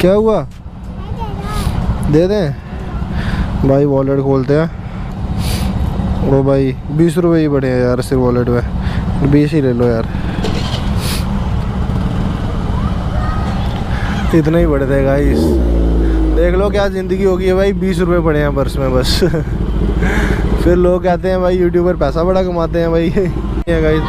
क्या हुआ? दे दें भाई, वॉलेट खोलते हैं। ओ भाई 20 रुपये ही बढ़े हैं यार सिर्फ वॉलेट में, 20 ही ले लो यार, इतने ही बढ़े थे गाइस। देख लो क्या ज़िंदगी होगी है भाई, 20 रुपये पड़े हैं पर्स में बस। फिर लोग कहते हैं भाई यूट्यूबर पैसा बड़ा कमाते हैं भाई। गाइस